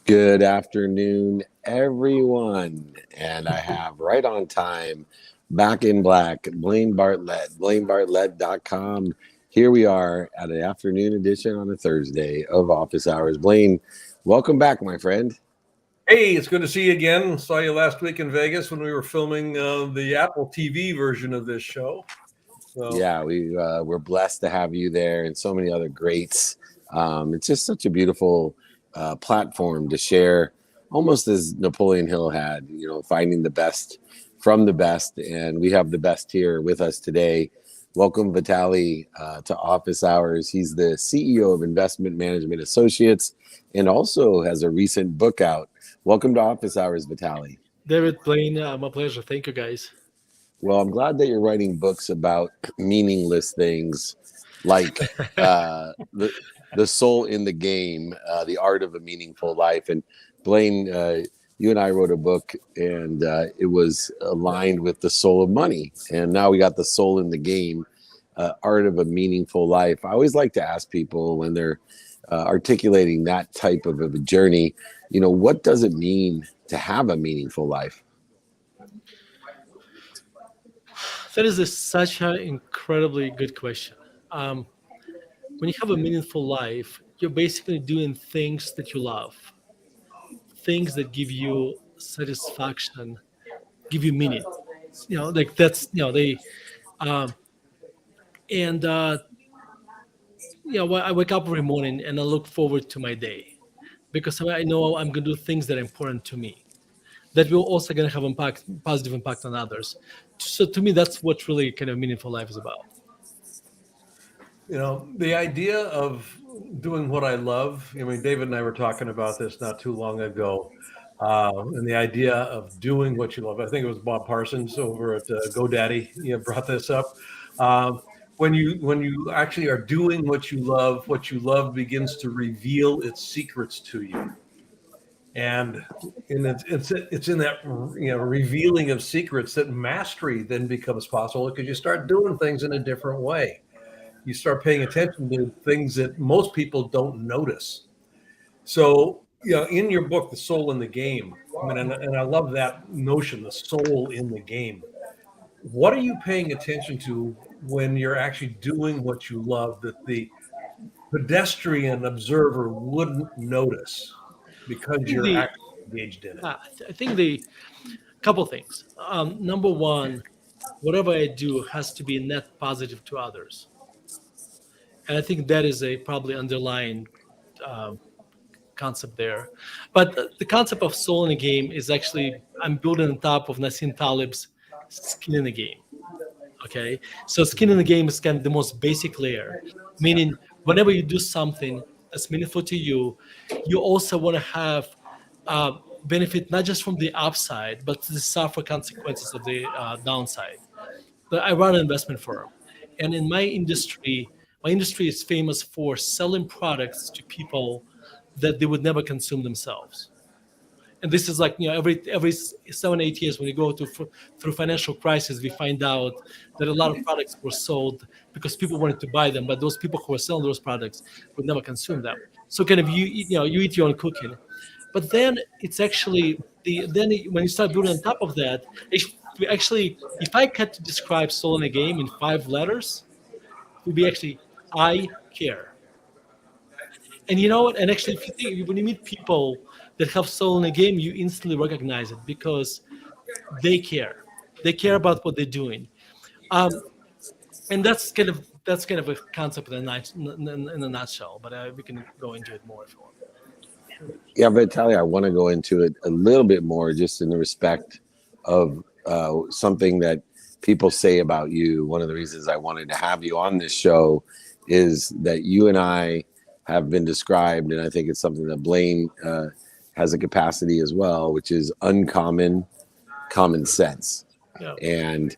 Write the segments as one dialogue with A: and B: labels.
A: Good afternoon, everyone. And I have right on time, back in black, Blaine Bartlett, blainebartlett.com. Here we are at an afternoon edition on a Thursday of Office Hours. Blaine, welcome back, my friend.
B: Hey, it's good to see you again. Saw you last week in Vegas when we were filming the Apple TV version of this show. So,
A: Yeah, we're blessed to have you there and so many other greats. It's just such a beautiful platform to share, almost as Napoleon Hill had, finding the best from the best. And we have the best here with us today. Welcome, Vitaliy, to Office Hours. He's the CEO of Investment Management Associates and also has a recent book out. Welcome to Office Hours, Vitaliy.
C: David, Blaine, my pleasure. Thank you, guys.
A: Well, I'm glad that you're writing books about meaningless things like the soul in the game, the art of a meaningful life. And Blaine, you and I wrote a book, and it was aligned with the soul of money. And now we got the soul in the game, art of a meaningful life. I always like to ask people when they're articulating that type of a journey, what does it mean to have a meaningful life?
C: That is such an incredibly good question. When you have a meaningful life, you're basically doing things that you love, things that give you satisfaction, give you meaning. Like that's they, um, and when I wake up every morning and I look forward to my day because I know I'm going to do things that are important to me. That will also going to have positive impact on others. So to me, that's what really kind of meaningful life is about.
B: the idea of doing what I love. I mean, David and I were talking about this not too long ago. And the idea of doing what you love. I think it was Bob Parsons over at GoDaddy. Brought this up. When you actually are doing what you love begins to reveal its secrets to you. And it's in that revealing of secrets that mastery then becomes possible because you start doing things in a different way. You start paying attention to things that most people don't notice. So in your book, The Soul in the Game, I mean, and I love that notion, the soul in the game. What are you paying attention to when you're actually doing what you love that the pedestrian observer wouldn't notice because
C: I think
B: you're
C: the
B: actually engaged in it?
C: I think the couple things. Number one, whatever I do has to be net positive to others, and I think that is a probably underlying uh, concept there. But the concept of soul in the game is actually I'm building on top of Nassim Taleb's skin in the game. Okay, so skin in the game is kind of the most basic layer, meaning whenever you do something that's meaningful to you, you also want to have uh, benefit not just from the upside, but the suffer consequences of the downside. But I run an investment firm, and in my industry is famous for selling products to people that they would never consume themselves. And this is like every 7 8 years when you go through financial crisis, we find out that a lot of products were sold because people wanted to buy them, but those people who were selling those products would never consume them. So kind of you eat your own cooking. But then it's actually when you start building on top of that, if I had to describe soul in a game in 5 letters, it would be actually I care. And you know what? And actually, if you think when you meet people that have soul in a game, you instantly recognize it because they care. They care about what they're doing, um, and that's kind of a concept in a nutshell. But we can go into it more if you want.
A: Yeah, Vitaly, I want to go into it a little bit more just in the respect of something that people say about you. One of the reasons I wanted to have you on this show is that you and I have been described, and I think it's something that Blaine has a capacity as well, which is uncommon common sense.
C: Yeah.
A: And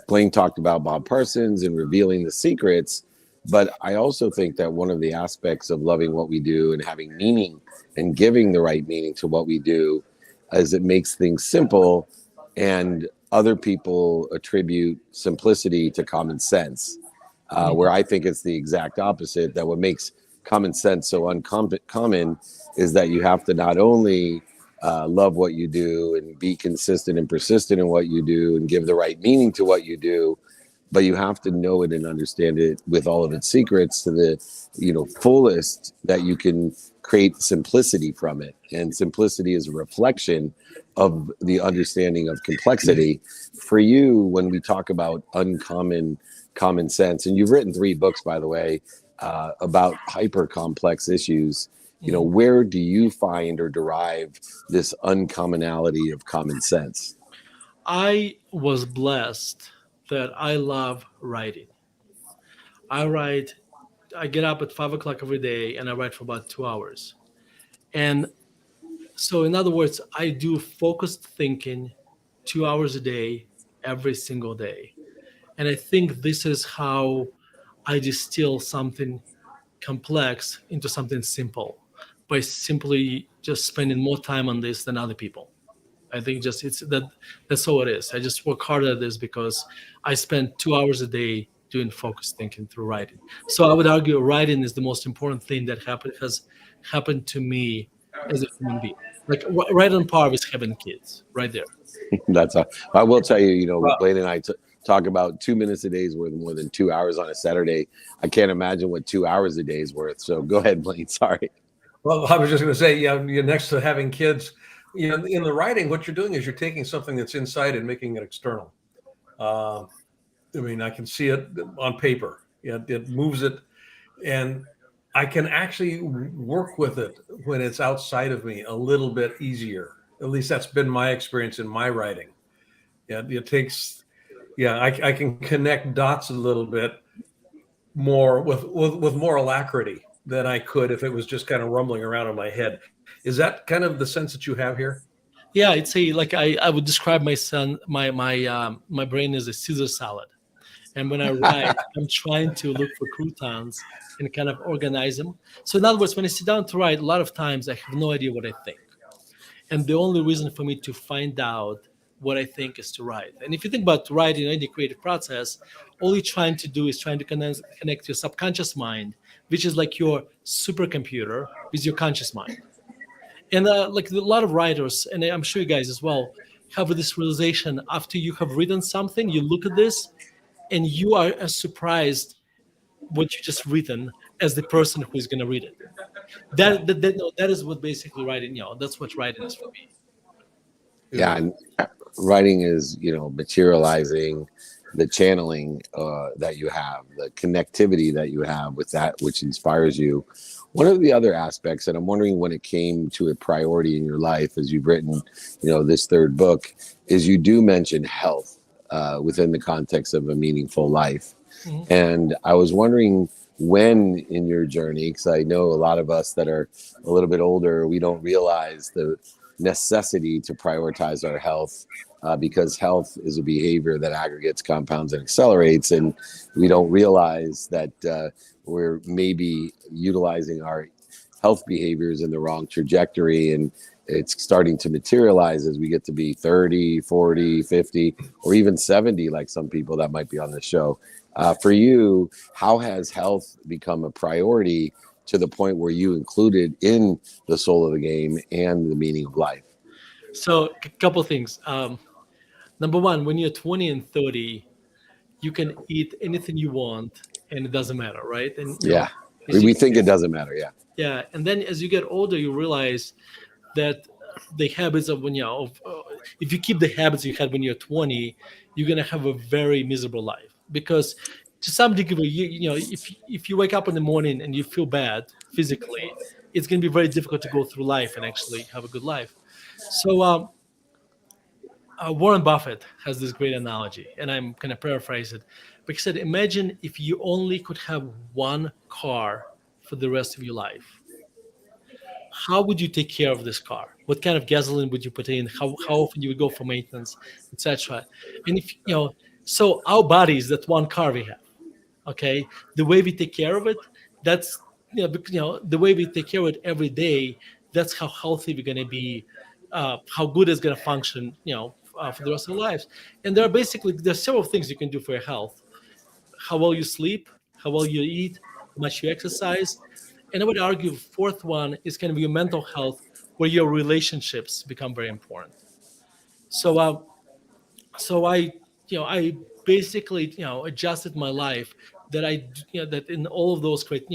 A: Blaine talked about Bob Parsons and revealing the secrets. But I also think that one of the aspects of loving what we do and having meaning and giving the right meaning to what we do is it makes things simple, and other people attribute simplicity to common sense, where I think it's the exact opposite, that what makes common sense so uncommon is that you have to not only love what you do and be consistent and persistent in what you do and give the right meaning to what you do, but you have to know it and understand it with all of its secrets to the fullest, that you can create simplicity from it. And simplicity is a reflection of the understanding of complexity. For you, when we talk about uncommon common sense, and you've written 3 books, by the way, about hyper complex issues, where do you find or derive this uncommonality of common sense?
C: I was blessed that I love writing. I get up at 5 o'clock every day and I write for about 2 hours. And so, in other words, I do focused thinking 2 hours a day, every single day. And I think this is how I distill something complex into something simple by simply just spending more time on this than other people. I think just that's all it is. I just work hard at this because I spend 2 hours a day doing focused thinking through writing. So I would argue writing is the most important thing that has happened to me as a human being. Like right on par with having kids, right there.
A: I will tell you,
B: Well,
A: Blaine and I talk about 2 minutes a day is worth more than 2 hours on a Saturday. I can't imagine what 2 hours a day is worth. So go ahead, Blaine. Sorry.
B: well, I was just going to say, you're next to having kids. In the writing, what you're doing is you're taking something that's inside and making it external. I can see it on paper. It moves it, and I can actually work with it when it's outside of me a little bit easier. At least that's been my experience in my writing. It takes, I can connect dots a little bit more with more alacrity than I could if it was just kind of rumbling around in my head. Is that kind of the sense that you have here?
C: Yeah, I'd say like I would describe my brain as a Caesar salad. And when I write, I'm trying to look for croutons and kind of organize them. So in other words, when I sit down to write, a lot of times I have no idea what I think. And the only reason for me to find out what I think is to write. And if you think about writing or any creative process, all you're trying to do is trying to connect your subconscious mind, which is like your supercomputer, with your conscious mind. And like a lot of writers, and I'm sure you guys as well, have this realization after you have written something, you look at this and you are as surprised what you just written as the person who is going to read it. That is what basically writing, that's what writing is for me.
A: Yeah, and writing is materializing the channeling that you have, the connectivity that you have with that which inspires you. One of the other aspects, and I'm wondering when it came to a priority in your life as you've written this 3rd book, is you do mention health within the context of a meaningful life.
C: Mm-hmm.
A: And I was wondering when in your journey, because I know a lot of us that are a little bit older, we don't realize the necessity to prioritize our health, because health is a behavior that aggregates, compounds, and accelerates. And we don't realize that we're maybe utilizing our health behaviors in the wrong trajectory. And it's starting to materialize as we get to be 30, 40, 50, or even 70, like some people that might be on the show. For you, how has health become a priority to the point where you included in the soul of the game and the meaning of life?
C: So a couple of things. Number one, when you're 20 and 30, you can eat anything you want and it doesn't matter, right? And
A: Yeah, we think it doesn't matter. Yeah.
C: Yeah, and then as you get older, you realize that the habits of if you keep the habits you had when you're 20, you're gonna have a very miserable life, because to some degree, if you wake up in the morning and you feel bad physically, it's gonna be very difficult to go through life and actually have a good life. So Warren Buffett has this great analogy, and I'm gonna paraphrase it. But he said, imagine if you only could have one car for the rest of your life. How would you take care of this car? What kind of gasoline would you put in? How often you would go for maintenance, etc. And if so our body is that one car we have. Okay, the way we take care of it, that's the way we take care of it every day. That's how healthy we're going to be, how good it's going to function, for the rest of our lives. And there's several things you can do for your health: how well you sleep, how well you eat, how much you exercise. And I would argue fourth one is kind of your mental health, where your relationships become very important. So, I I basically adjusted my life that that in all of those great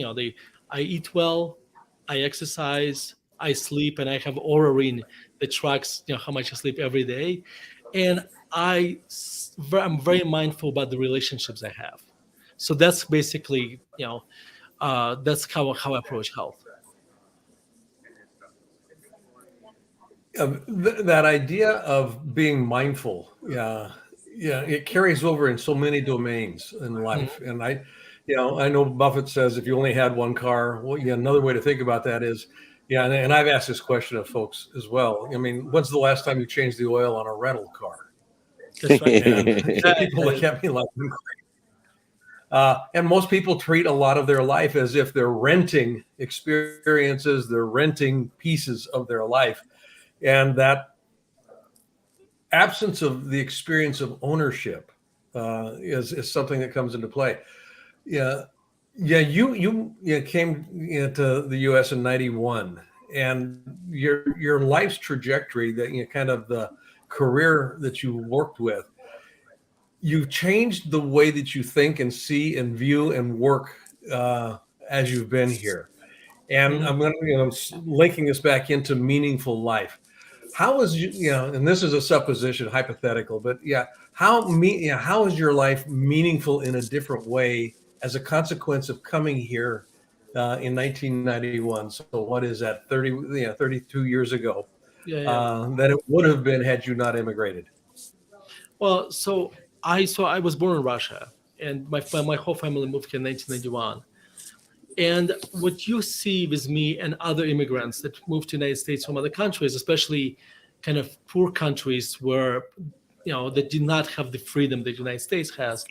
C: I eat well, I exercise, I sleep, and I have Oura Ring that tracks how much I sleep every day, and I'm very mindful about the relationships I have. So that's basically that's how I approach health.
B: That idea of being mindful, yeah, it carries over in so many domains in life.
C: Mhm.
B: And I know Buffett says if you only had one car, well, yeah, another way to think about that is, yeah, and I've asked this question of folks as well. I mean, when's the last time you changed the oil on a rental car?
C: That's right.
B: And
C: That-
B: people
C: that
B: look
C: is-
B: at me like, and most people treat a lot of their life as if they're renting experiences, they're renting pieces of their life, and that absence of the experience of ownership is something that comes into play. Yeah, yeah. You came to the U.S. in '91, and your life's trajectory, that kind of the career that you worked with, you've changed the way that you think and see and view and work as you've been here. And
C: Mhm.
B: I'm going to, linking this back into meaningful life. How is and this is a supposition, hypothetical, but yeah, how is your life meaningful in a different way as a consequence of coming here in 1991? So what is that, 32 years ago,
C: yeah, yeah.
B: that it would have been had you not immigrated?
C: Well, so I was born in Russia, and my whole family moved here in 1991. And what you see with me and other immigrants that moved to the United States from other countries, especially kind of poor countries where that did not have the freedom that the United States has,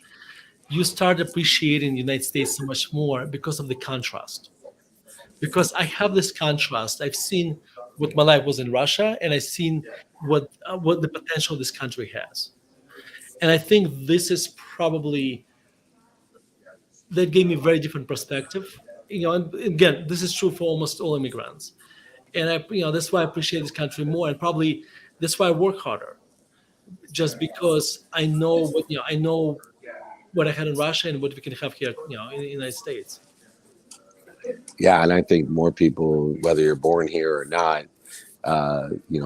C: you start appreciating the United States so much more because of the contrast. Because I have this contrast. I've seen what my life was in Russia, and I've seen what the potential this country has. And I think this is probably that gave me a very different perspective. And again, this is true for almost all immigrants. And that's why I appreciate this country more, and probably that's why I work harder, just because I know what I had in Russia and what we can have here, in the United States.
A: Yeah, and I think more people, whether you're born here or not,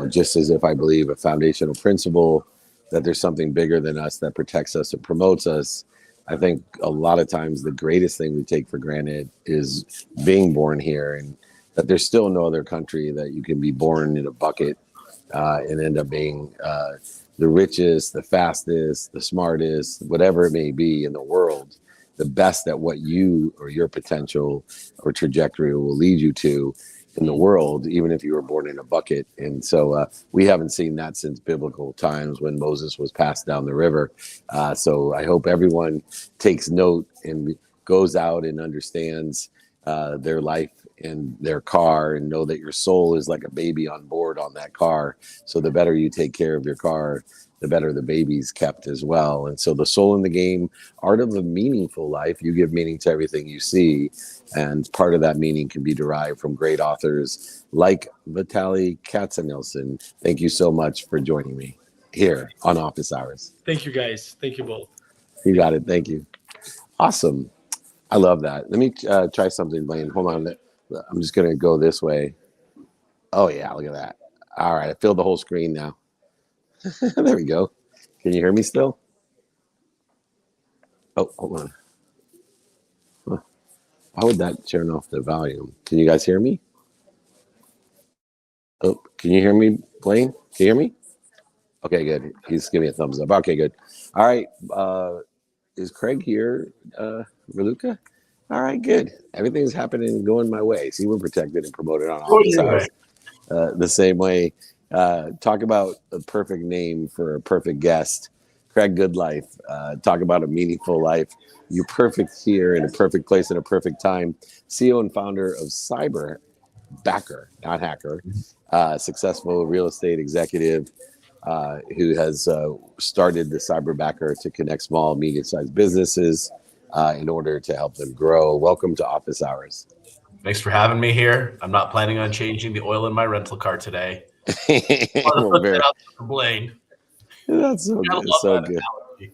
A: just as if I believe a foundational principle that there's something bigger than us that protects us and promotes us. I think a lot of times the greatest thing we take for granted is being born here, and that there's still no other country that you can be born in a bucket and end up being the richest, the fastest, the smartest, whatever it may be in the world, the best at what you or your potential or trajectory will lead you to in the world, even if you were born in a bucket. And so we haven't seen that since biblical times when Moses was passed down the river. So I hope everyone takes note and goes out and understands their life and their car, and know that your soul is like a baby on board on that car. So the better you take care of your car, the better the baby's kept as well. And so the soul in the game, art of a meaningful life, you give meaning to everything you see. And part of that meaning can be derived from great authors like Vitaliy Katsenelson. Thank you so much for joining me here on Office Hours.
C: Thank you, guys. Thank you both.
A: You got it. Thank you. Awesome. I love that. Let me try something, Blaine. Hold on. I'm just going to go this way. Oh, yeah. Look at that. All right. I filled the whole screen now. There we go. Can you hear me still? Oh, hold on. Huh. How would that turn off the volume? Can you guys hear me? Oh, can you hear me, Blaine? Can you hear me? Okay, good. He's giving me a thumbs up. Okay, good. All right. Is Craig here, Raluca? All right, good. Everything's happening and going my way. See, we're protected and promoted on Office Hours the same way. Talk about a perfect name for a perfect guest. Craig Goodlife. Talk about a meaningful life. You're perfect here in a perfect place at a perfect time. CEO and founder of Cyber Backer, not hacker, successful real estate executive who has started the Cyber Backer to connect small, medium-sized businesses in order to help them grow. Welcome to Office Hours.
D: Thanks for having me here. I'm not planning on changing the oil in my rental car today.
A: Well,
D: Blaine.
A: That's so
D: I
A: good.
D: love
A: So
D: that
A: good.
D: analogy.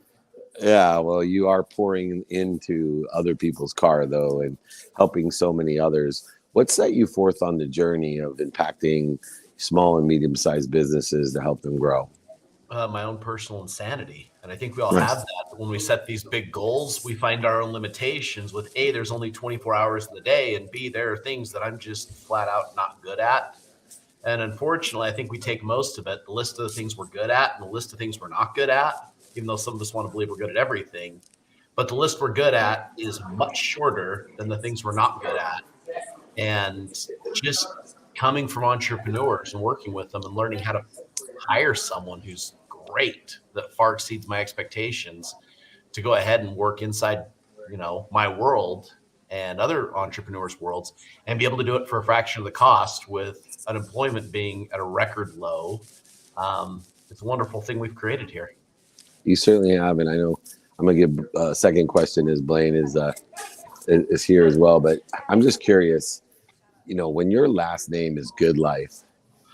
A: Yeah, well, you are pouring into other people's car, though, and helping so many others. What set you forth on the journey of impacting small and medium-sized businesses to help them grow?
D: My own personal insanity. And I think we all
A: Nice.
D: have that. When we set these big goals, we find our own limitations with A, there's only 24 hours in the day, and B, there are things that I'm just flat out not good at. And unfortunately, I think we take most of it, the list of the things we're good at and the list of things we're not good at, even though some of us want to believe we're good at everything. But the list we're good at is much shorter than the things we're not good at. And just coming from entrepreneurs and working with them and learning how to hire someone who's great, that far exceeds my expectations, to go ahead and work inside, my world and other entrepreneurs' worlds, and be able to do it for a fraction of the cost with unemployment being at a record low. It's a wonderful thing we've created here.
A: You certainly have, and I know I'm gonna give a second question as Blaine is here as well. But I'm just curious, when your last name is Good Life,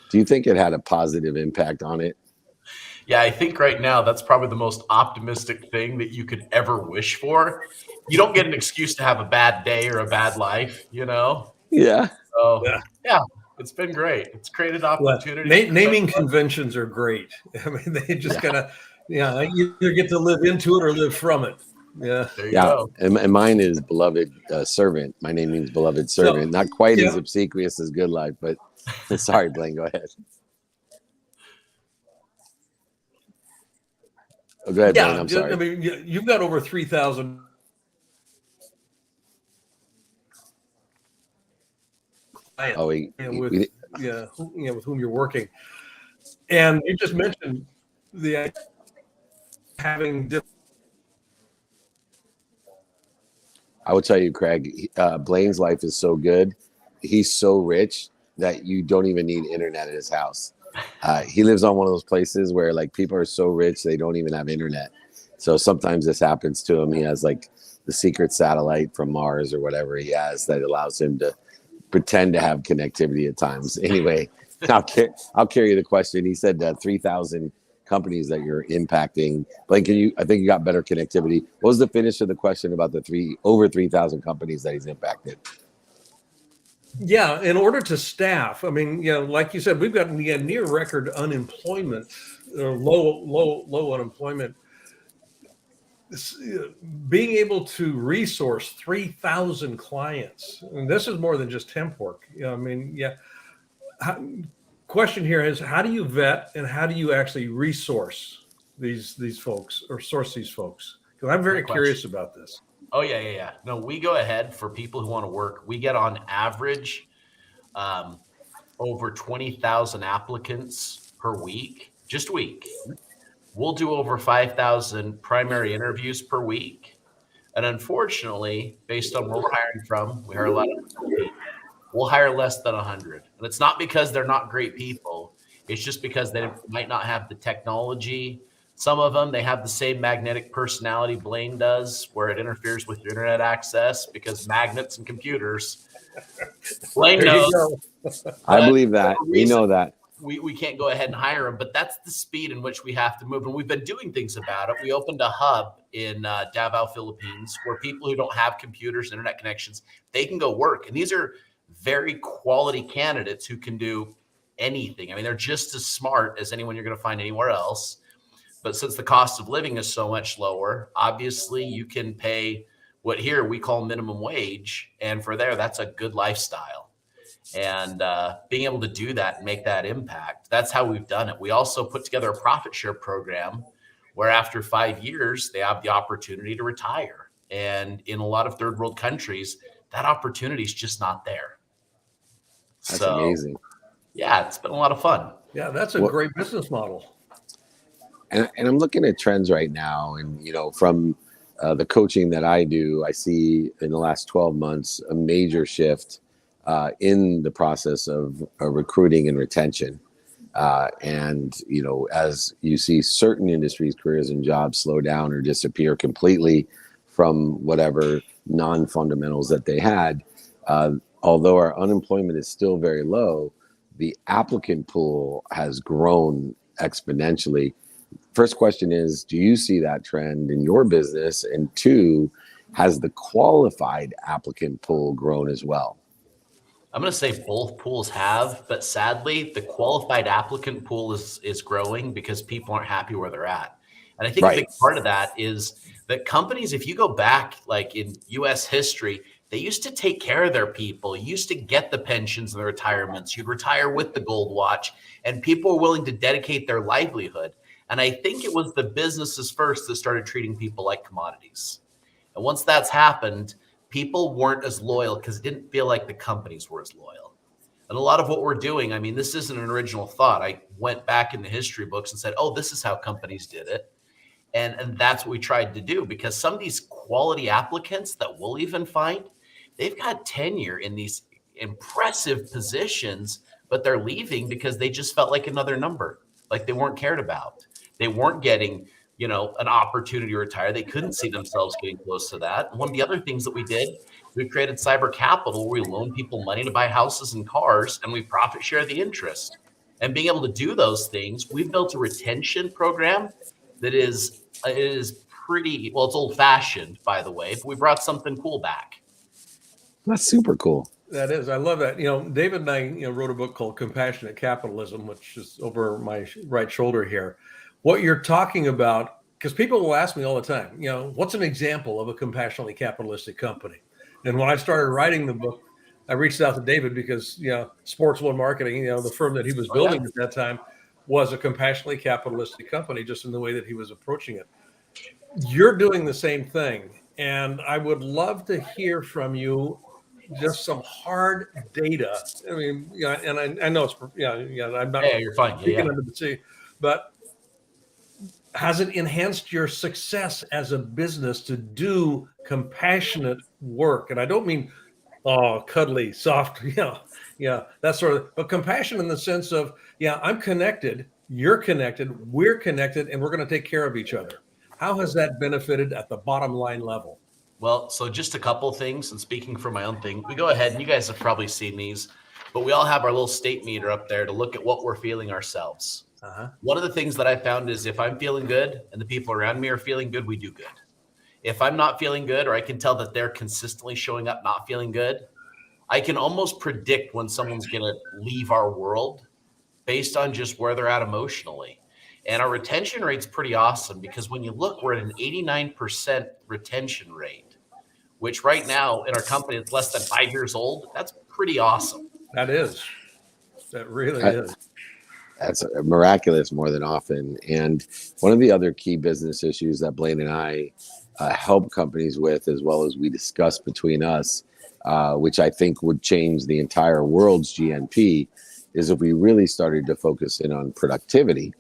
A: do you think it had a positive impact on it?
D: Yeah, I think right now that's probably the most optimistic thing that you could ever wish for. You don't get an excuse to have a bad day or a bad life,
A: Yeah.
D: So,
B: Yeah.
D: yeah, it's been great. It's created opportunity.
B: Naming conventions are great. I mean, they just kind of, you either get to live into it or live from it. Yeah.
D: There you go.
A: And mine is Beloved Servant. My name means Beloved Servant. Not quite as obsequious as Good Life, but sorry, Blaine, go ahead. Oh, go ahead, Blaine. I'm sorry.
B: I mean, you've got over 3,000 clients.
A: Oh,
B: with whom you're working, and you just mentioned the having.
A: I will tell you, Craig, Blaine's life is so good. He's so rich that you don't even need internet at his house. He lives on one of those places where people are so rich they don't even have internet. So sometimes this happens to him. He has the secret satellite from Mars or whatever he has that allows him to pretend to have connectivity at times. Anyway, I'll carry the question. He said 3,000 companies that you're impacting. Blaine, I think you got better connectivity. What was the finish of the question about the over 3,000 companies that he's impacted?
B: Yeah, in order to staff, I mean, like you said, we've got near record unemployment, low unemployment. Being able to resource 3,000 clients, and this is more than just temp work. Question here is, how do you vet and how do you actually resource these folks or source these folks? Because I'm very curious about this.
D: Oh, yeah. No, we go ahead for people who want to work. We get on average over 20,000 applicants per week, just a week. We'll do over 5,000 primary interviews per week. And unfortunately, based on where we're hiring from, we hire a lot of people. We'll hire less than 100. And it's not because they're not great people. It's just because they might not have the technology. Some of them, they have the same magnetic personality Blaine does, where it interferes with your internet access because magnets and computers. Blaine knows.
A: I believe that. We know that.
D: We can't go ahead and hire them, but that's the speed in which we have to move. And we've been doing things about it. We opened a hub in Davao, Philippines, where people who don't have computers, internet connections, they can go work. And these are very quality candidates who can do anything. I mean, they're just as smart as anyone you're going to find anywhere else. But since the cost of living is so much lower, obviously you can pay what here we call minimum wage. And for there, that's a good lifestyle. And being able to do that and make that impact, that's how we've done it. We also put together a profit share program where after 5 years, they have the opportunity to retire. And in a lot of third world countries, that opportunity is just not there.
A: That's amazing.
D: Yeah, it's been a lot of fun.
B: Yeah, that's a great business model.
A: And I'm looking at trends right now, and from the coaching that I do, I see in the last 12 months a major shift in the process of recruiting and retention. And as you see certain industries, careers, and jobs slow down or disappear completely from whatever non-fundamentals that they had, although our unemployment is still very low, the applicant pool has grown exponentially. First question is, do you see that trend in your business? And two, has the qualified applicant pool grown as well?
D: I'm going to say both pools have, but sadly, the qualified applicant pool is growing because people aren't happy where they're at. And I think a
A: Right.
D: big part of that is that companies, if you go back like in US history, they used to take care of their people, used to get the pensions and the retirements. You'd retire with the gold watch, and people were willing to dedicate their livelihood. And I think it was the businesses first that started treating people like commodities. And once that's happened, people weren't as loyal because it didn't feel like the companies were as loyal. And a lot of what we're doing, I mean, this isn't an original thought. I went back in the history books and said, oh, this is how companies did it. And that's what we tried to do, because some of these quality applicants that we'll even find, they've got tenure in these impressive positions, but they're leaving because they just felt like another number, like they weren't cared about. They weren't getting, an opportunity to retire. They couldn't see themselves getting close to that. One of the other things that we did, we created cyber capital where we loan people money to buy houses and cars, and we profit share the interest. And being able to do those things, we've built a retention program that is pretty, well, it's old fashioned, by the way, but we brought something cool back.
A: That's super cool.
B: That is, I love that. David and I, wrote a book called Compassionate Capitalism, which is over my right shoulder here. What you're talking about, because people will ask me all the time, what's an example of a compassionately capitalistic company? And when I started writing the book, I reached out to David because, Sports One Marketing, the firm that he was building at that time, was a compassionately capitalistic company, just in the way that he was approaching it. You're doing the same thing. And I would love to hear from you just some hard data. I mean, and I know it's, I'm not
D: you're fine.
B: speaking under the sea, but has it enhanced your success as a business to do compassionate work? And I don't mean, cuddly, soft, that sort of, but compassion in the sense of, I'm connected, you're connected, we're connected, and we're going to take care of each other. How has that benefited at the bottom line level?
D: Well, so just a couple things, and speaking for my own thing, we go ahead, and you guys have probably seen these, but we all have our little state meter up there to look at what we're feeling ourselves. One of the things that I found is if I'm feeling good and the people around me are feeling good, we do good. If I'm not feeling good, or I can tell that they're consistently showing up not feeling good, I can almost predict when someone's going to leave our world based on just where they're at emotionally. And our retention rate's pretty awesome, because when you look, we're at an 89% retention rate, which right now in our company, it's less than 5 years old. That's pretty awesome.
B: That is. That really is.
A: That's miraculous more than often. And one of the other key business issues that Blaine and I help companies with, as well as we discuss between us, which I think would change the entire world's GNP, is if we really started to focus in on productivity.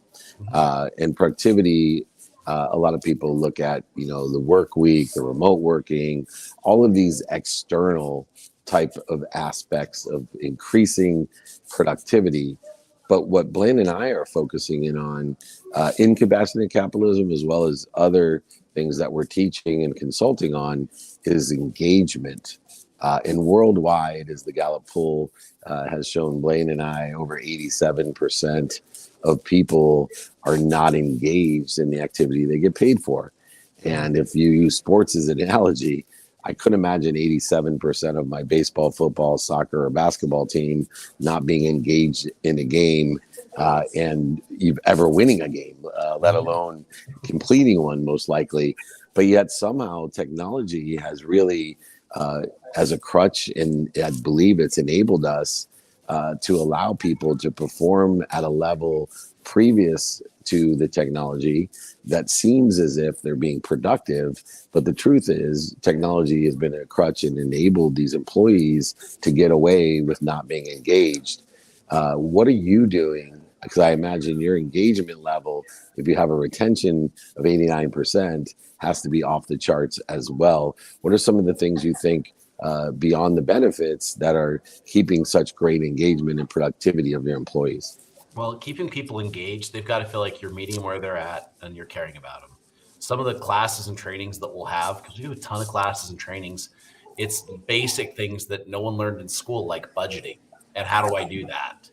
A: And productivity, a lot of people look at, the work week, the remote working, all of these external type of aspects of increasing productivity. But what Blaine and I are focusing in on in compassionate capitalism, as well as other things that we're teaching and consulting on, is engagement. And worldwide, as the Gallup poll has shown Blaine and I, over 87% of people are not engaged in the activity they get paid for. And if you use sports as an analogy, I couldn't imagine 87% of my baseball, football, soccer, or basketball team not being engaged in a game and ever winning a game, let alone completing one, most likely. But yet somehow technology has really, as a crutch, and I believe it's enabled us to allow people to perform at a level previous to the technology that seems as if they're being productive. But the truth is, technology has been a crutch and enabled these employees to get away with not being engaged. What are you doing? Because I imagine your engagement level, if you have a retention of 89%, has to be off the charts as well. What are some of the things you think, beyond the benefits, that are keeping such great engagement and productivity of your employees?
D: Well, keeping people engaged, they've got to feel like you're meeting them where they're at and you're caring about them. Some of the classes and trainings that we'll have, because we do a ton of classes and trainings, It's basic things that no one learned in school, like budgeting. And how do I do that?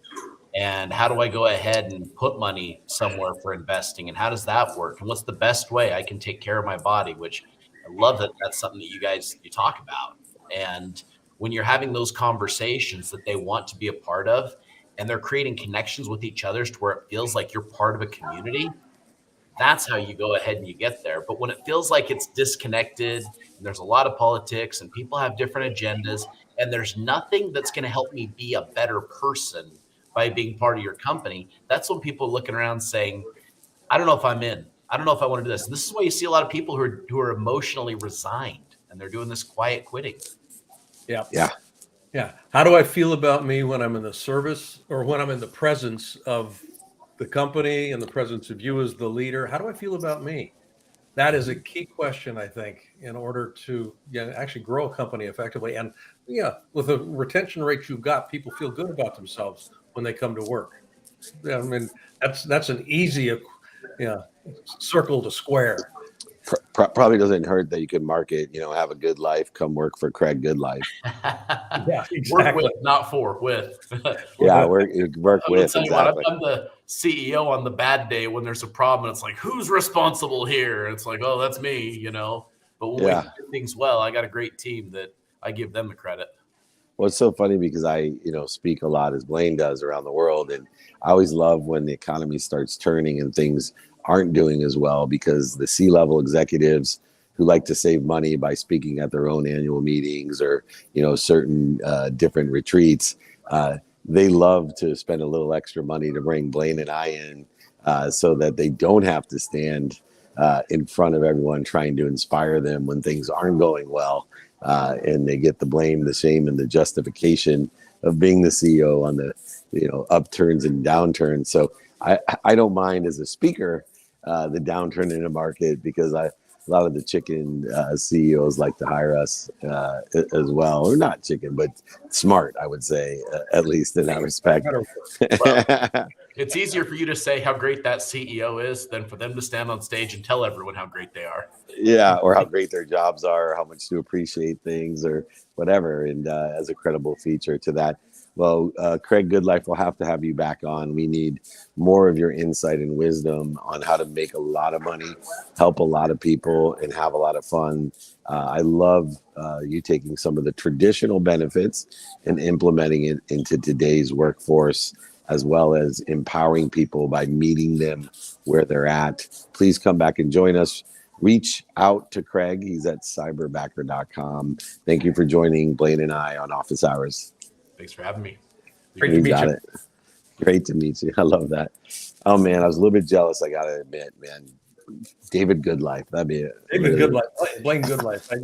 D: And how do I go ahead and put money somewhere for investing? And how does that work? And what's the best way I can take care of my body? Which I love that that's something that you talk about. And when you're having those conversations that they want to be a part of, and they're creating connections with each other to where it feels like you're part of a community, that's how you go ahead and you get there. But when it feels like it's disconnected and there's a lot of politics and people have different agendas and there's nothing that's going to help me be a better person by being part of your company, that's when people are looking around saying, I don't know if I'm in. I don't know if I want to do this. And this is why you see a lot of people who are emotionally resigned and they're doing this quiet quitting.
B: Yeah.
A: Yeah.
B: Yeah. How do I feel about me when I'm in the service or when I'm in the presence of the company and the presence of you as the leader? How do I feel about me? That is a key question, I think, in order to actually grow a company effectively. And with the retention rate you've got, people feel good about themselves when they come to work. I mean, that's an easy circle to square.
A: Probably doesn't hurt that you can market, have a good life, come work for Craig Good Life.
B: Yeah, exactly.
D: Work with, not for, with.
A: Yeah, work with, exactly.
D: I'm the CEO on the bad day when there's a problem. And it's like, who's responsible here? It's like, oh, that's me, But when we do things well, I got a great team that I give them the credit.
A: Well, it's so funny because I, speak a lot as Blaine does around the world. And I always love when the economy starts turning and things aren't doing as well, because the C-level executives who like to save money by speaking at their own annual meetings or, certain different retreats, they love to spend a little extra money to bring Blaine and I in so that they don't have to stand in front of everyone trying to inspire them when things aren't going well. And they get the blame, the shame, and the justification of being the CEO on the, upturns and downturns. So I don't mind as a speaker the downturn in the market, because a lot of the chicken CEOs like to hire us as well, or not chicken, but smart, I would say, at least in that respect.
D: Well, it's easier for you to say how great that CEO is than for them to stand on stage and tell everyone how great they are.
A: Yeah, or how great their jobs are, or how much to appreciate things, or whatever. And as a credible feature to that. Well, Craig Goodlife, will have to have you back on. We need more of your insight and wisdom on how to make a lot of money, help a lot of people, and have a lot of fun. I love you taking some of the traditional benefits and implementing it into today's workforce, as well as empowering people by meeting them where they're at. Please come back and join us. Reach out to Craig. He's at cyberbacker.com. Thank you for joining Blaine and I on Office Hours.
D: Thanks for having me.
B: Great to meet you.
A: Great to meet you. I love that. Oh, man, I was a little bit jealous, I got to admit, man. David Goodlife. That'd be it.
B: David Goodlife. Blaine Goodlife. I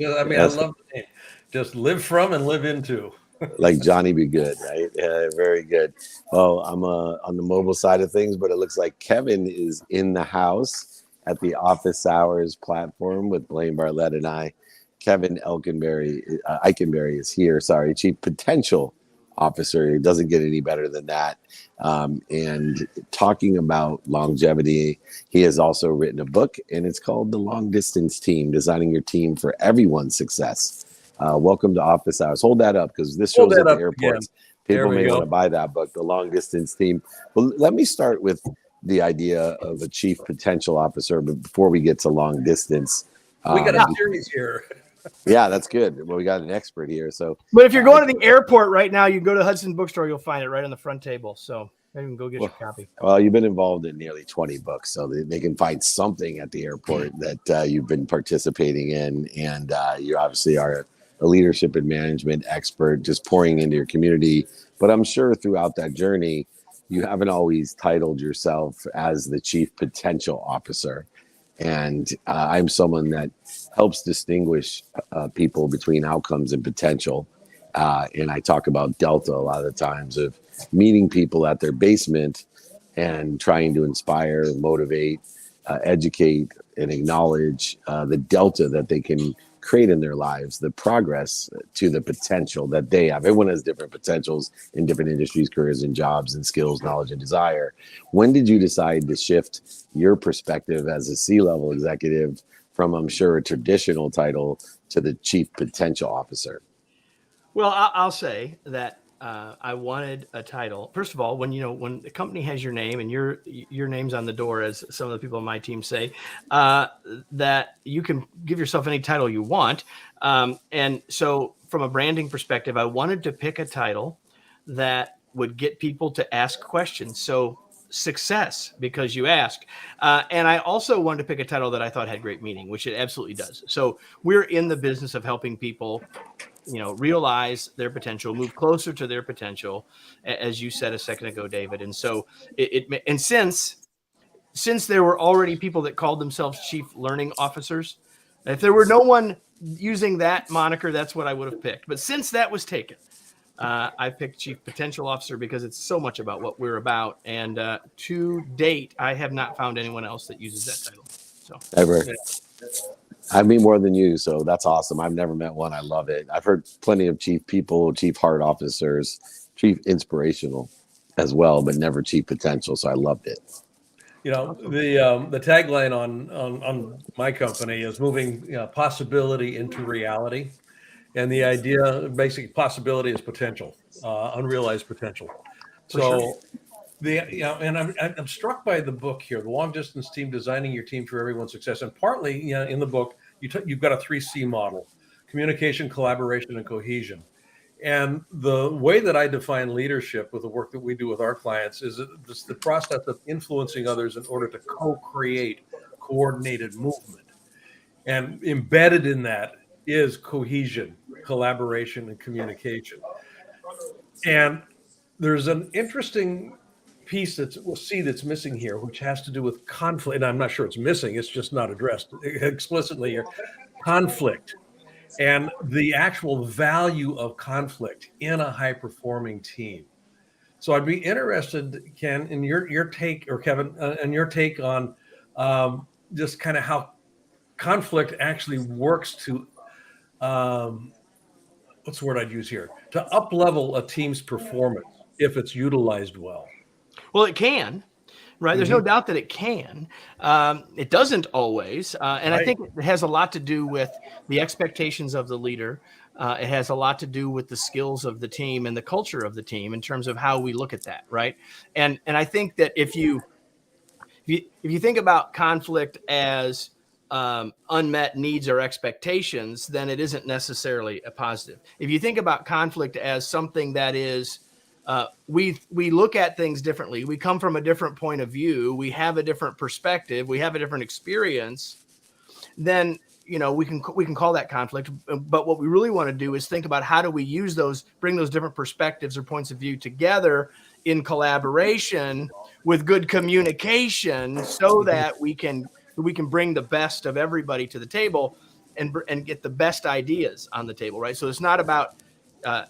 B: love the name. Just live from and live into.
A: Like Johnny Be Good, right? Yeah, very good. Well, I'm on the mobile side of things, but it looks like Kevin is in the house at the Office Hours platform with Blaine Bartlett and I. Kevin Eikenberry is here. Sorry, Chief Potential Officer. It doesn't get any better than that. And talking about longevity, he has also written a book, and it's called The Long Distance Team: Designing Your Team for Everyone's Success. Welcome to Office Hours. Hold that up, because this shows at the airports. People may want to buy that book, The Long Distance Team. Well, let me start with the idea of a Chief Potential Officer, but before we get to long distance.
B: We got a series here.
A: Yeah, that's good. Well, we got an expert here. So,
E: but if you're going to the airport right now, you go to Hudson Bookstore, you'll find it right on the front table. So maybe you can go get your copy.
A: Well, you've been involved in nearly 20 books, so they can find something at the airport that you've been participating in. And you obviously are a leadership and management expert, just pouring into your community. But I'm sure throughout that journey, you haven't always titled yourself as the Chief Potential Officer. And I'm someone that helps distinguish people between outcomes and potential. And I talk about Delta a lot of the times, of meeting people at their basement and trying to inspire, motivate, educate, and acknowledge the Delta that they can create in their lives, the progress to the potential that they have. Everyone has different potentials in different industries, careers, and jobs, and skills, knowledge, and desire. When did you decide to shift your perspective as a C-level executive from, I'm sure, a traditional title to the Chief Potential Officer?
E: Well, I'll say that I wanted a title. First of all, when the company has your name and your name's on the door, as some of the people on my team say, that you can give yourself any title you want. And so, from a branding perspective, I wanted to pick a title that would get people to ask questions. So, success because you ask. And I also wanted to pick a title that I thought had great meaning, which it absolutely does. So, we're in the business of helping people realize their potential, move closer to their potential, as you said a second ago, David. And so since there were already people that called themselves chief learning officers, if there were no one using that moniker, that's what I would have picked. But since that was taken, I picked chief potential officer because it's so much about what we're about. And to date, I have not found anyone else that uses that title. So
A: Ever.
E: yeah.
A: I mean more than you, so that's awesome. I've never met one. I love it. I've heard plenty of chief people, chief heart officers, chief inspirational as well, but never chief potential. So I loved it.
B: The tagline on my company is moving possibility into reality, and the idea, basic possibility, is potential, unrealized potential. So. And I'm struck by the book here, the long distance team, designing your team for everyone's success. And partly, in the book, you've got a 3C model: communication, collaboration, and cohesion. And the way that I define leadership with the work that we do with our clients is just the process of influencing others in order to co-create coordinated movement. And embedded in that is cohesion, collaboration, and communication. And there's an interesting piece that's missing here, which has to do with conflict. And I'm not sure it's missing, it's just not addressed explicitly here. Conflict and the actual value of conflict in a high-performing team. So I'd be interested, Ken, in your take, or Kevin, and your take on just kind of how conflict actually works to what's the word I'd use here? To up-level a team's performance if it's utilized well.
E: Well, it can, right? There's no doubt that it can. It doesn't always. And I think it has a lot to do with the expectations of the leader. It has a lot to do with the skills of the team and the culture of the team in terms of how we look at that, right? And I think that if you think about conflict as unmet needs or expectations, then it isn't necessarily a positive. If you think about conflict as something that is we look at things differently. We come from a different point of view. We have a different perspective. We have a different experience. Then, we can call that conflict. But what we really want to do is think about how do we use bring those different perspectives or points of view together in collaboration with good communication, so that we can bring the best of everybody to the table and get the best ideas on the table, right? So it's not about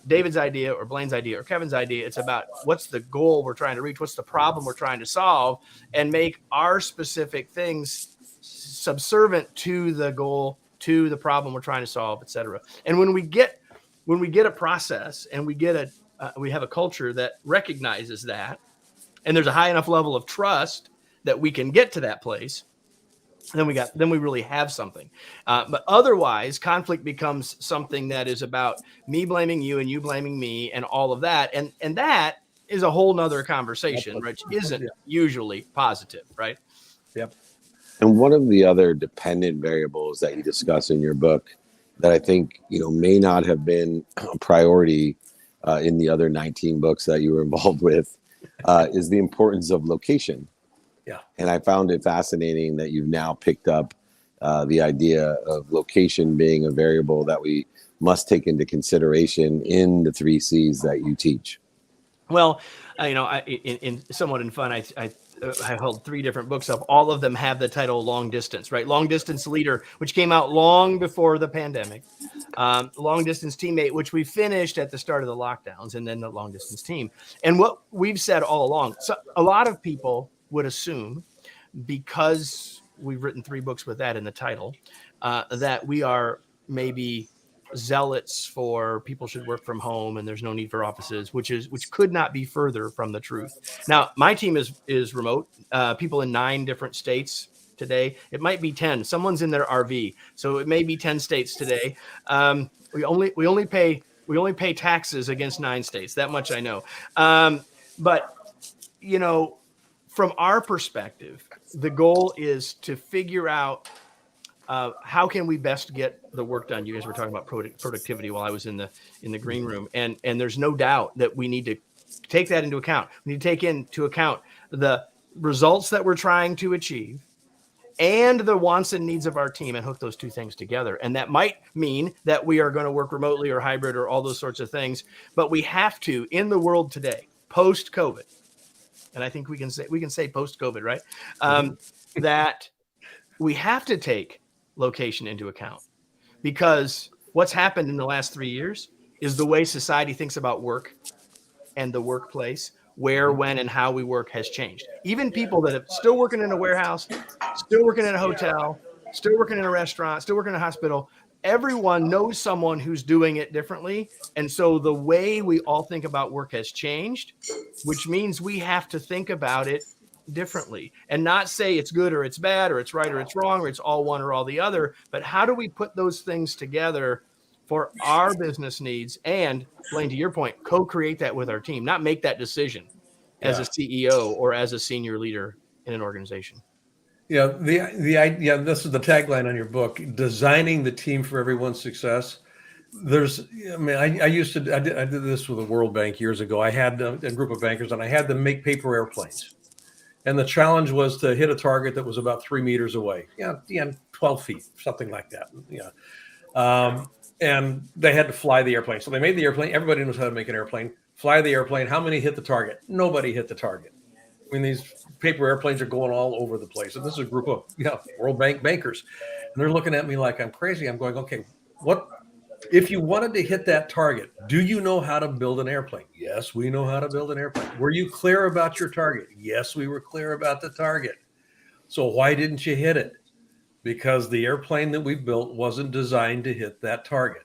E: David's idea or Blaine's idea or Kevin's idea. It's about what's the goal we're trying to reach, what's the problem we're trying to solve, and make our specific things subservient to the goal, to the problem we're trying to solve, et cetera. And when we get a process and we have a culture that recognizes that, and there's a high enough level of trust that we can get to that place, then we really have something. But otherwise, conflict becomes something that is about me blaming you and you blaming me and all of that. And that is a whole nother conversation, which isn't usually positive, right?
B: Yep.
A: And one of the other dependent variables that you discuss in your book that I think, may not have been a priority in the other 19 books that you were involved with is the importance of location.
B: Yeah.
A: And I found it fascinating that you've now picked up the idea of location being a variable that we must take into consideration in the 3 C's that you teach.
E: Well, in somewhat in fun, I held 3 different books up. All of them have the title Long Distance, right? Long Distance Leader, which came out long before the pandemic. Long Distance Teammate, which we finished at the start of the lockdowns, and then the Long Distance Team. And what we've said all along, so a lot of people would assume, because we've written 3 books with that in the title, that we are maybe zealots for people should work from home and there's no need for offices, which could not be further from the truth. Now, my team is remote, people in 9 different states today. It might be 10. Someone's in their RV, so it may be 10 states today. We only pay We only pay taxes against 9 states. That much I know. But, from our perspective, the goal is to figure out how can we best get the work done. You guys were talking about productivity while I was in the green room. And there's no doubt that we need to take that into account. We need to take into account the results that we're trying to achieve and the wants and needs of our team and hook those two things together. And that might mean that we are going to work remotely or hybrid or all those sorts of things. But we have to, in the world today, post-COVID, and I think we can say post-COVID, right? That we have to take location into account, because what's happened in the last 3 years is the way society thinks about work and the workplace, where, when, and how we work has changed. Even people that are still working in a warehouse, still working in a hotel, still working in a restaurant, still working in a hospital, everyone knows someone who's doing it differently. And so the way we all think about work has changed, which means we have to think about it differently and not say it's good or it's bad or it's right or it's wrong or it's all one or all the other. But how do we put those things together for our business needs? And Blaine, to your point, co-create that with our team, not make that decision as a CEO or as a senior leader in an organization.
B: Yeah, the idea. This is the tagline on your book: designing the team for everyone's success. I did this with the World Bank years ago. I had a group of bankers, and I had them make paper airplanes. And the challenge was to hit a target that was about 3 meters away. 12 feet, something like that. And they had to fly the airplane. So they made the airplane. Everybody knows how to make an airplane. Fly the airplane. How many hit the target? Nobody hit the target. I mean, these paper airplanes are going all over the place. And this is a group of World Bank bankers. And they're looking at me like I'm crazy. I'm going, okay, what if you wanted to hit that target? Do you know how to build an airplane? Yes, we know how to build an airplane. Were you clear about your target? Yes, we were clear about the target. So why didn't you hit it? Because the airplane that we built wasn't designed to hit that target.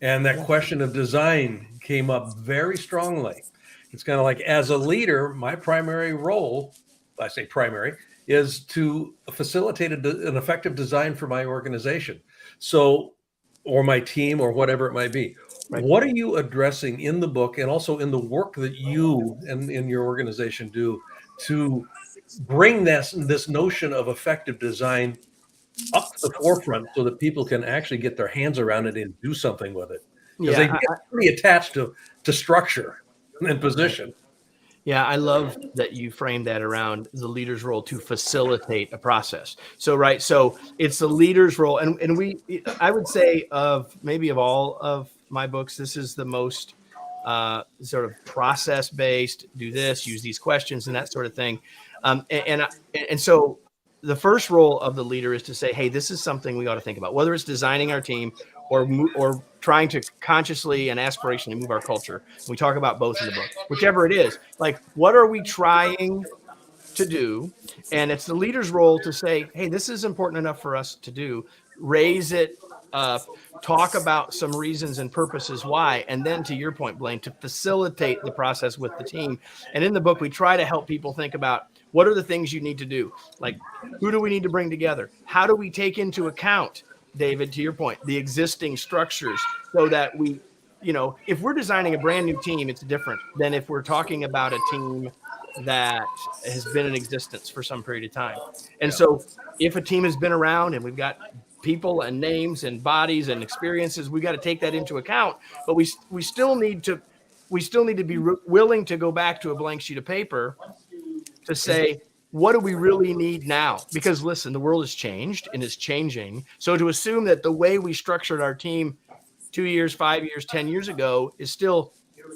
B: And that question of design came up very strongly. It's kind of like, as a leader, my primary role, I say primary, is to facilitate an effective design for my organization. So, or my team, or whatever it might be. Right. What are you addressing in the book and also in the work that you and in your organization do to bring this notion of effective design up to the forefront so that people can actually get their hands around it and do something with it? Because they get pretty attached to structure and position.
E: Yeah, I love that you framed that around the leader's role to facilitate a process. So it's the leader's role. And I would say of all of my books, this is the most sort of process-based, do this, use these questions and that sort of thing. And so the first role of the leader is to say, hey, this is something we ought to think about, whether it's designing our team or trying to consciously and aspirationally move our culture. We talk about both in the book, whichever it is. Like, what are we trying to do? And it's the leader's role to say, hey, this is important enough for us to do. Raise it up, talk about some reasons and purposes why, and then to your point, Blaine, to facilitate the process with the team. And in the book, we try to help people think about what are the things you need to do? Like, who do we need to bring together? How do we take into account, David, to your point, the existing structures so that we, if we're designing a brand new team, it's different than if we're talking about a team that has been in existence for some period of time. And so if a team has been around and we've got people and names and bodies and experiences, we got to take that into account, but we still need to be willing to go back to a blank sheet of paper to say, what do we really need now? Because listen, the world has changed and is changing. So to assume that the way we structured our team 2 years, 5 years, 10 years ago is still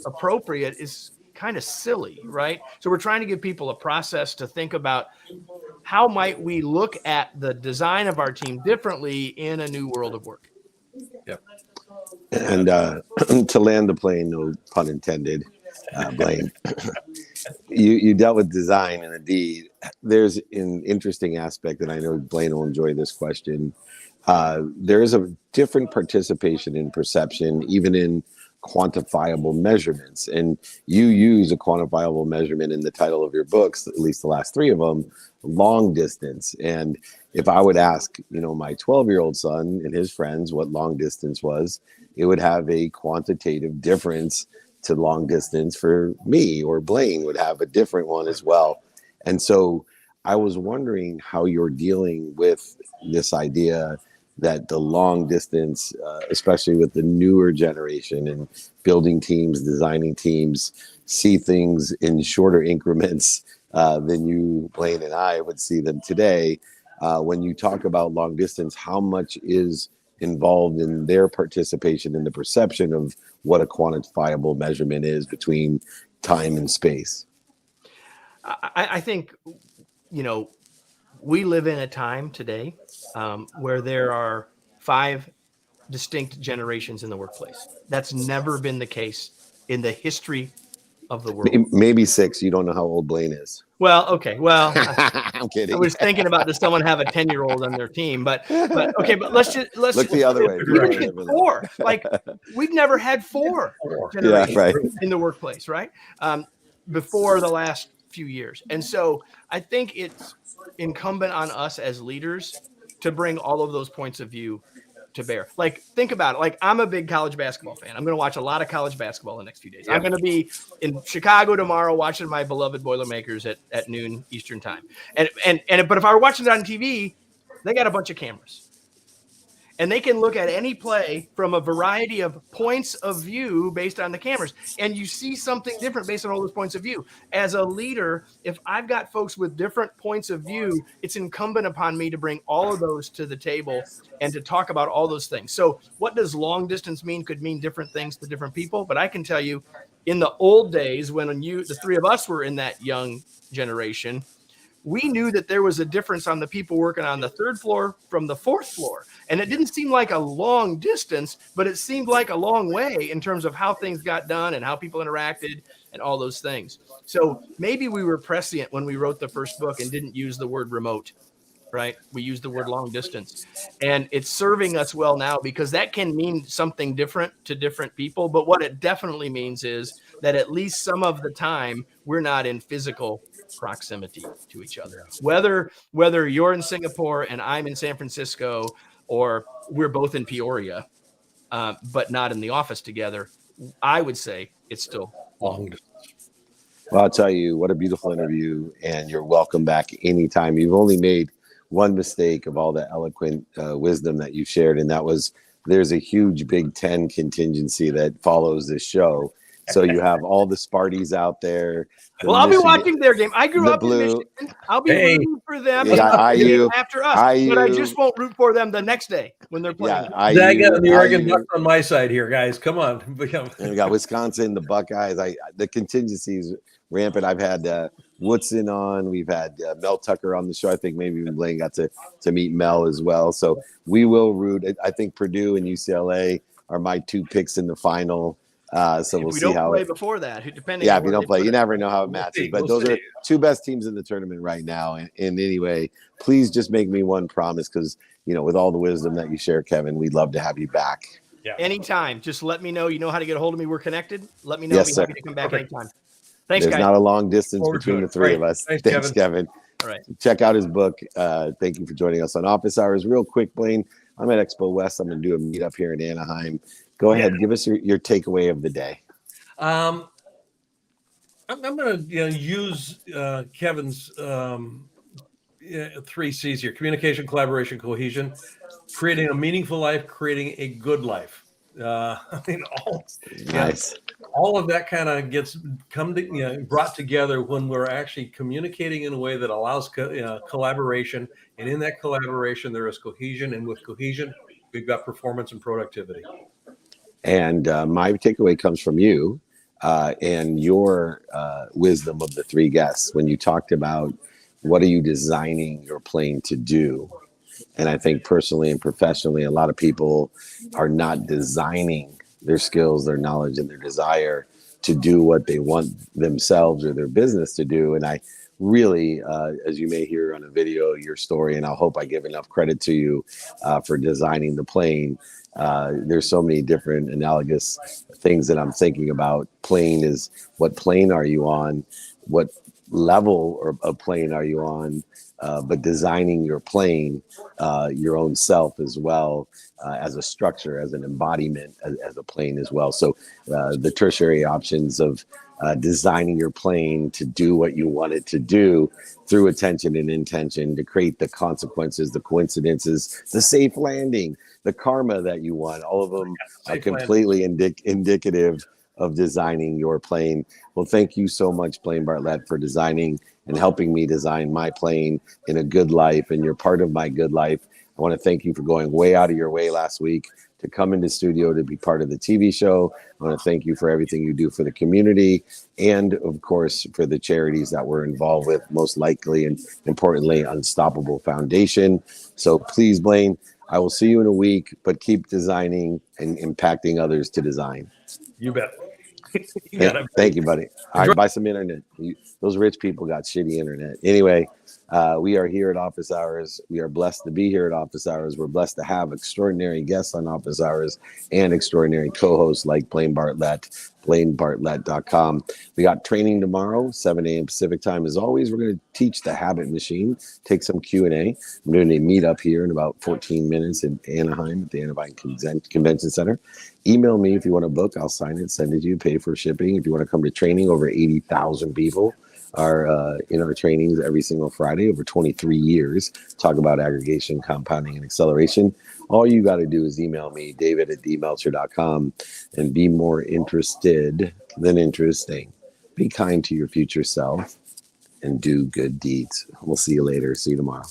E: appropriate is kind of silly, right? So we're trying to give people a process to think about how might we look at the design of our team differently in a new world of work.
B: Yep.
A: And to land the plane, no pun intended, Blaine, you dealt with design, and indeed, there's an interesting aspect, and I know Blaine will enjoy this question. There is a different participation in perception, even in quantifiable measurements. And you use a quantifiable measurement in the title of your books, at least the last 3 of them, long distance. And if I would ask, my 12-year-old son and his friends what long distance was, it would have a quantitative difference to long distance for me, or Blaine would have a different one as well. And so I was wondering how you're dealing with this idea that the long distance, especially with the newer generation and building teams, designing teams, see things in shorter increments than you, Blaine, and I would see them today. When you talk about long distance, how much is involved in their participation in the perception of what a quantifiable measurement is between time and space?
E: I think, we live in a time today where there are 5 distinct generations in the workplace. That's never been the case in the history of the world.
A: Maybe 6. You don't know how old Blaine is.
E: Well, okay. Well,
A: I'm kidding.
E: I was thinking about, does someone have a 10-year-old on their team? But okay, but let's
A: look the other way.
E: Even 4. Like, we've never had 4 generations in the workplace, right? Before the last few years. And so I think it's incumbent on us as leaders to bring all of those points of view to bear. Like, think about it. Like, I'm a big college basketball fan. I'm going to watch a lot of college basketball the next few days. I'm going to be in Chicago tomorrow watching my beloved Boilermakers at noon Eastern time. But if I were watching it on TV, they got a bunch of cameras. And they can look at any play from a variety of points of view based on the cameras. And you see something different based on all those points of view. As a leader, if I've got folks with different points of view, it's incumbent upon me to bring all of those to the table and to talk about all those things. So what does long distance mean? Could mean different things to different people. But I can tell you, in the old days, when the 3 of us were in that young generation, we knew that there was a difference on the people working on the 3rd floor from the 4th floor. And it didn't seem like a long distance, but it seemed like a long way in terms of how things got done and how people interacted and all those things. So maybe we were prescient when we wrote the first book and didn't use the word remote, right? We used the word long distance. And it's serving us well now, because that can mean something different to different people. But what it definitely means is that at least some of the time we're not in physical proximity to each other. Whether you're in Singapore and I'm in San Francisco, or we're both in Peoria, but not in the office together, I would say it's still long distance.
A: Well, I'll tell you, what a beautiful interview, and you're welcome back anytime. You've only made one mistake of all the eloquent wisdom that you shared, and that was there's a huge Big Ten contingency that follows this show. So you have all the Sparties out there.
E: Well, I'll be watching their game. I grew up in Michigan. I'll be rooting for them after us. But I just won't root for them the next day when they're playing.
B: I got the Oregon Ducks on my side here, guys. Come on.
A: We got Wisconsin, the Buckeyes. The contingencies rampant. I've had Woodson on. We've had Mel Tucker on the show. I think maybe even Blaine got to meet Mel as well. So we will root. I think Purdue and UCLA are my 2 picks in the final. So we'll see how
E: play before that. Depending
A: if you don't play, you never know how it matches. But those are 2 best teams in the tournament right now. And anyway, please just make me one promise, because with all the wisdom that you share, Kevin, we'd love to have you back.
E: Yeah. Anytime. Just let me know. You know how to get a hold of me. We're connected. Let me know. Yes, sir. Happy to come back anytime. Thanks,
A: There's
E: guys.
A: not a long distance between the 3 of us. Thanks, Kevin.
E: All right.
A: Check out his book. Thank you for joining us on Office Hours. Real quick, Blaine, I'm at Expo West. I'm going to do a meetup here in Anaheim. Go ahead. Give us your takeaway of the day.
B: I'm going to use Kevin's 3 C's here: communication, collaboration, cohesion, creating a meaningful life, creating a good life. All of that kind of gets brought together when we're actually communicating in a way that allows collaboration, and in that collaboration there is cohesion, and with cohesion we've got performance and productivity.
A: And my takeaway comes from you and your wisdom of the 3 guests when you talked about what are you designing your plane to do. And I think personally and professionally, a lot of people are not designing their skills, their knowledge, and their desire to do what they want themselves or their business to do. And I really, as you may hear on a video, your story, and I hope I give enough credit to you for designing the plane. There's so many different analogous things that I'm thinking about. Plane is, what plane are you on? What level of plane are you on? but designing your plane, your own self as well, as a structure, as an embodiment, as a plane as well. So the tertiary options of designing your plane to do what you want it to do through attention and intention, to create the consequences, the coincidences, the safe landing, the karma that you want. All of them are completely indicative of designing your plane. Well, thank you so much, Blaine Bartlett, for designing and helping me design my plane in a good life. And you're part of my good life. I want to thank you for going way out of your way last week to come into studio to be part of the TV show. I want to thank you for everything you do for the community and, of course, for the charities that we're involved with, most likely and importantly, Unstoppable Foundation. So please, Blaine, I will see you in a week, but keep designing and impacting others to design.
B: You bet.
A: Thank you, buddy. All right, buy some internet. Those rich people got shitty internet. Anyway, we are here at Office Hours. We are blessed to be here at Office Hours. We're blessed to have extraordinary guests on Office Hours and extraordinary co-hosts like Blaine Bartlett, BlaineBartlett.com. We got training tomorrow, 7 a.m. Pacific time. As always, we're going to teach the habit machine, take some Q&A. I'm doing a meetup here in about 14 minutes in Anaheim at the Anaheim Convention Center. Email me if you want a book. I'll sign it, send it to you, pay for shipping. If you want to come to training, over 80,000 people are in our trainings every single Friday over 23 years. Talk about aggregation, compounding, and acceleration. All you got to do is email me, david@dmelcher.com, and be more interested than interesting. Be kind to your future self and do good deeds. We'll see you later. See you tomorrow.